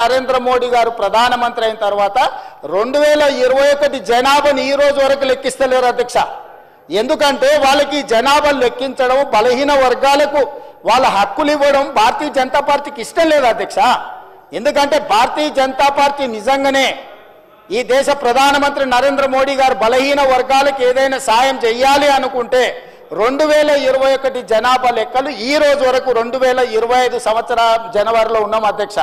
నరేంద్ర మోడీ గారు ప్రధానమంత్రి అయిన తర్వాత 2021 జనాభాను ఈ రోజు వరకు లెక్కిస్తలేరు అధ్యక్ష. ఎందుకంటే వాళ్ళకి జనాభాను లెక్కించడం, బలహీన వర్గాలకు వాళ్ళ హక్కులు ఇవ్వడం భారతీయ జనతా పార్టీకి ఇష్టం లేదు అధ్యక్ష. ఎందుకంటే భారతీయ జనతా పార్టీ నిజంగానే ఈ దేశ ప్రధానమంత్రి నరేంద్ర మోడీ గారు బలహీన వర్గాలకు ఏదైనా సాయం చేయాలి అనుకుంటే 2021 జనాభా లెక్కలు ఈ రోజు వరకు 2025 సంవత్సరం జనవరిలో ఉన్నాం అధ్యక్ష.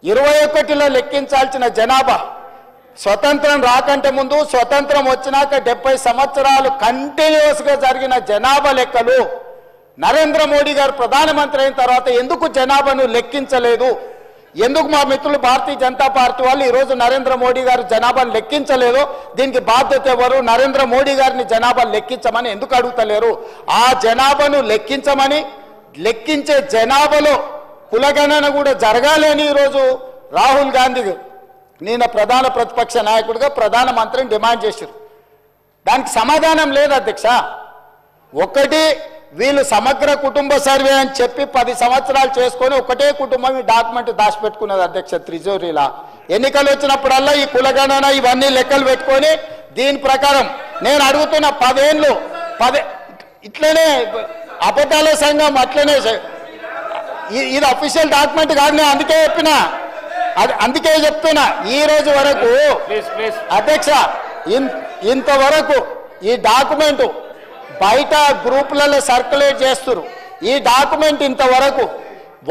21లో లెక్కించాల్సిన జనాభా స్వతంత్రం రాకంటే ముందు, స్వతంత్రం వచ్చినాక 70 సంవత్సరాలు కంటిన్యూస్గా జరిగిన జనాభా లెక్కలు నరేంద్ర మోడీ గారు ప్రధానమంత్రి అయిన తర్వాత ఎందుకు జనాభాను లెక్కించలేదు? ఎందుకు మా మిత్రులు భారతీయ జనతా పార్టీ వాళ్ళు ఈరోజు నరేంద్ర మోడీ గారు జనాభాను లెక్కించలేదు? దీనికి బాధ్యత ఎవరు? నరేంద్ర మోడీ గారిని జనాభాను లెక్కించమని ఎందుకు అడుగుతలేరు? ఆ జనాభాను లెక్కించమని, లెక్కించే జనాభాలో కులగణన కూడా జరగాలి అని ఈరోజు రాహుల్ గాంధీ నిన్న ప్రధాన ప్రతిపక్ష నాయకుడిగా ప్రధానమంత్రిని డిమాండ్ చేశారు. దానికి సమాధానం లేదు అధ్యక్ష. ఒకటి, వీళ్ళు సమగ్ర కుటుంబ సర్వే అని చెప్పి 10 సంవత్సరాలు చేసుకొని ఒకటే కుటుంబం ఈ డాక్యుమెంట్ దాచిపెట్టుకున్నది అధ్యక్ష త్రిజోరీలా. ఎన్నికలు వచ్చినప్పుడల్లా ఈ కులగణన ఇవన్నీ లెక్కలు పెట్టుకొని దీని ప్రకారం నేను అడుగుతున్న 10 ఏళ్ళు ఇట్లనే అబద్ధాల సంఘం అట్లనే ఇది అఫీషియల్ డాక్యుమెంట్ కాదు. నేను అందుకే చెప్పినా, అందుకే చెప్తున్నా ఈ రోజు వరకు అధ్యక్ష ఇంతవరకు ఈ డాక్యుమెంట్ బయట గ్రూపులలో సర్క్యులేట్ చేస్తున్నారు. ఈ డాక్యుమెంట్ ఇంతవరకు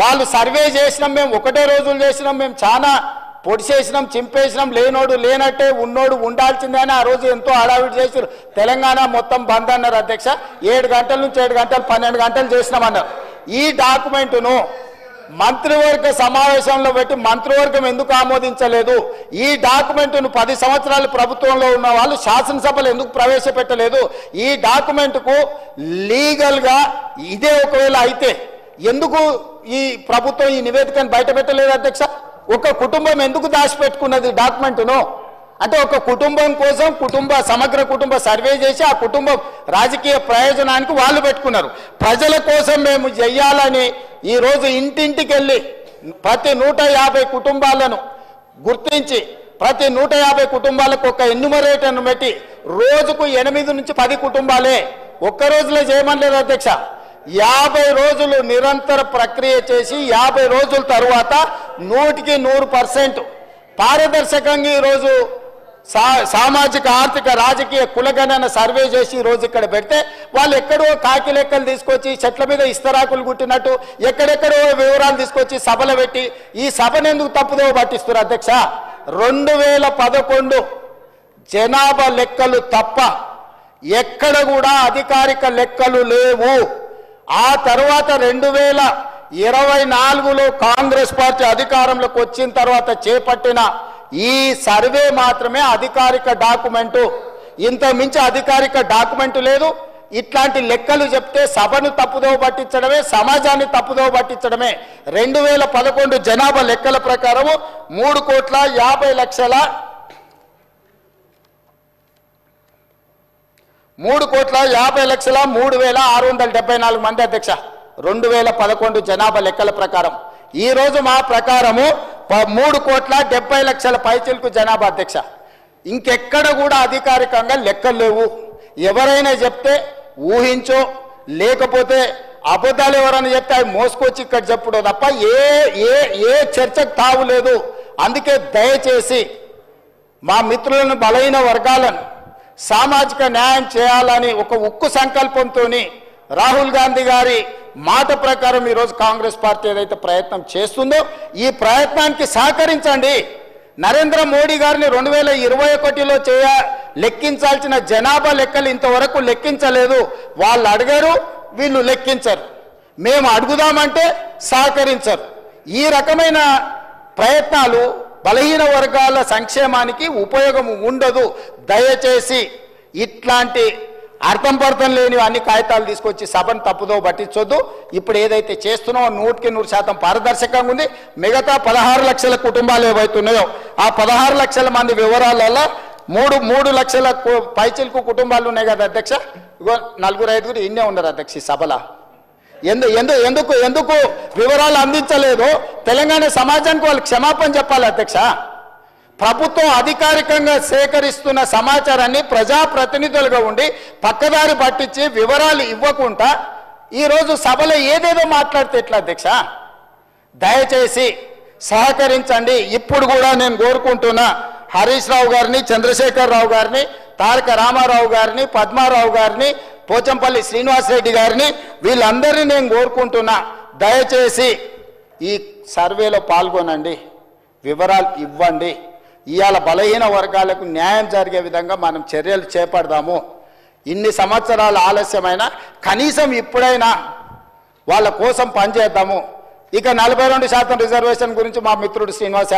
వాళ్ళు సర్వే చేసినాం, మేము ఒకటే రోజులు చేసినాం, మేము చాలా పొడిచేసినాం, చింపేసినాం, లేనోడు లేనట్టే ఉన్నోడు ఉండాల్సిందే అని ఆ రోజు ఎంతో హడావిడి చేశారు. తెలంగాణ మొత్తం బంద్ అన్నారు అధ్యక్ష. 7 గంటల నుంచి 7 గంటలు 12 గంటలు చేసినామన్నారు. ఈ డాక్యుమెంటును మంత్రివర్గ సమావేశంలో పెట్టి మంత్రివర్గం ఎందుకు ఆమోదించలేదు? ఈ డాక్యుమెంటును 10 సంవత్సరాలు ప్రభుత్వంలో ఉన్న వాళ్ళు శాసనసభలో ఎందుకు ప్రవేశపెట్టలేదు? ఈ డాక్యుమెంట్కు లీగల్గా ఇదే ఒకవేళ అయితే ఎందుకు ఈ ప్రభుత్వం ఈ నివేదికను బయట పెట్టలేదు అధ్యక్ష? ఒక కుటుంబం ఎందుకు దాచిపెట్టుకున్నది డాక్యుమెంటును? అంటే ఒక కుటుంబం కోసం సమగ్ర కుటుంబ సర్వే చేసి ఆ కుటుంబం రాజకీయ ప్రయోజనానికి వాళ్ళు పెట్టుకున్నారు. ప్రజల కోసం మేము చెయ్యాలని ఈరోజు ఇంటింటికి వెళ్ళి ప్రతి 150 కుటుంబాలను గుర్తించి ప్రతి 150 కుటుంబాలకు ఒక ఎన్యూమరేటర్ను పెట్టి రోజుకు 8 నుంచి 10 కుటుంబాలే ఒక్క రోజులో చేయమనలేదు అధ్యక్ష. 50 రోజులు నిరంతర ప్రక్రియ చేసి 50 రోజుల తరువాత 100% పారదర్శకంగా ఈరోజు సామాజిక ఆర్థిక రాజకీయ కులగణన సర్వే చేసి ఈరోజు ఇక్కడ పెడితే వాళ్ళు ఎక్కడో కాకి లెక్కలు తీసుకొచ్చి చెట్ల మీద ఇస్తరాకులు కుట్టినట్టు ఎక్కడెక్కడో వివరాలు తీసుకొచ్చి సభలు పెట్టి ఈ సభను ఎందుకు తప్పుదో పట్టిస్తారు అధ్యక్ష? 2011 జనాభా లెక్కలు తప్ప ఎక్కడ కూడా అధికారిక లెక్కలు లేవు. ఆ తర్వాత 2024లో కాంగ్రెస్ పార్టీ అధికారంలోకి వచ్చిన తర్వాత చేపట్టిన ఈ సర్వే మాత్రమే అధికారిక డాక్యుమెంటు. ఇంత మించి అధికారిక డాక్యుమెంటు లేదు. ఇట్లాంటి లెక్కలు చెప్తే సభను తప్పుదోవ పట్టించడమే, సమాజాన్ని తప్పుదోవ పట్టించడమే. 2011 జనాభా లెక్కల ప్రకారము 3,50,03,674 మంది అధ్యక్ష 2011 జనాభా లెక్కల ప్రకారం. ఈ రోజు మా ప్రకారము 3,70,00,000 పైచిలకు జనాభా అధ్యక్ష. ఇంకెక్కడ కూడా అధికారికంగా లెక్కలు లేవు. ఎవరైనా చెప్తే ఊహించో లేకపోతే అబద్ధాలు ఎవరైనా చెప్తే అవి మోసుకొచ్చి ఇక్కడ చెప్పుడు తప్ప ఏ చర్చకు తావు లేదు. అందుకే దయచేసి మా మిత్రులను బలహీన వర్గాలను సామాజిక న్యాయం చేయాలని ఒక ఉక్కు సంకల్పంతో రాహుల్ గాంధీ గారి మాట ప్రకారం ఈరోజు కాంగ్రెస్ పార్టీ ఏదైతే ప్రయత్నం చేస్తుందో ఈ ప్రయత్నానికి సహకరించండి. నరేంద్ర మోడీ గారిని 2021లో లెక్కించాల్సిన జనాభా లెక్కలు ఇంతవరకు లెక్కించలేదు. వాళ్ళు అడిగారు, వీళ్ళు లెక్కించరు. మేము అడుగుదామంటే సహకరించరు. ఈ రకమైన ప్రయత్నాలు బలహీన వర్గాల సంక్షేమానికి ఉపయోగం ఉండదు. దయచేసి ఇట్లాంటి అర్థం పర్థం లేని అన్ని కాగితాలు తీసుకొచ్చి సభను తప్పుదో పట్టించొద్దు. ఇప్పుడు ఏదైతే చేస్తున్నామో 100% పారదర్శకంగా ఉంది. మిగతా 16 లక్షల కుటుంబాలు ఏవైతున్నాయో ఆ 16 లక్షల మంది వివరాలలో 3 లక్షల పైచిలకు కుటుంబాలు ఉన్నాయి కదా అధ్యక్ష. 4-5 ఇన్నే ఉన్నారు అధ్యక్ష ఈ సభలో. ఎందుకు ఎందుకు వివరాలు అందించలేదు? తెలంగాణ సమాజానికి వాళ్ళు క్షమాపణ చెప్పాలి అధ్యక్ష. ప్రభుత్వం అధికారికంగా సేకరిస్తున్న సమాచారాన్ని ప్రజాప్రతినిధులుగా ఉండి పక్కదారి పట్టించి వివరాలు ఇవ్వకుండా ఈరోజు సభలో ఏదేదో మాట్లాడితే ఎట్లా అధ్యక్ష? దయచేసి సహకరించండి. ఇప్పుడు కూడా నేను కోరుకుంటున్నా హరీష్ రావు గారిని, చంద్రశేఖర్ రావు గారిని, తారక రామారావు గారిని, పద్మారావు గారిని, పోచంపల్లి శ్రీనివాసరెడ్డి గారిని, వీళ్ళందరినీ నేను కోరుకుంటున్నా, దయచేసి ఈ సర్వేలో పాల్గొనండి, వివరాలు ఇవ్వండి. ఇవాళ బలహీన వర్గాలకు న్యాయం జరిగే విధంగా మనం చర్యలు చేపడదాము. ఇన్ని సంవత్సరాల ఆలస్యమైనా కనీసం ఇప్పుడైనా వాళ్ళ కోసం పనిచేద్దాము. ఇక 42% రిజర్వేషన్ గురించి మా మిత్రుడు శ్రీనివాస్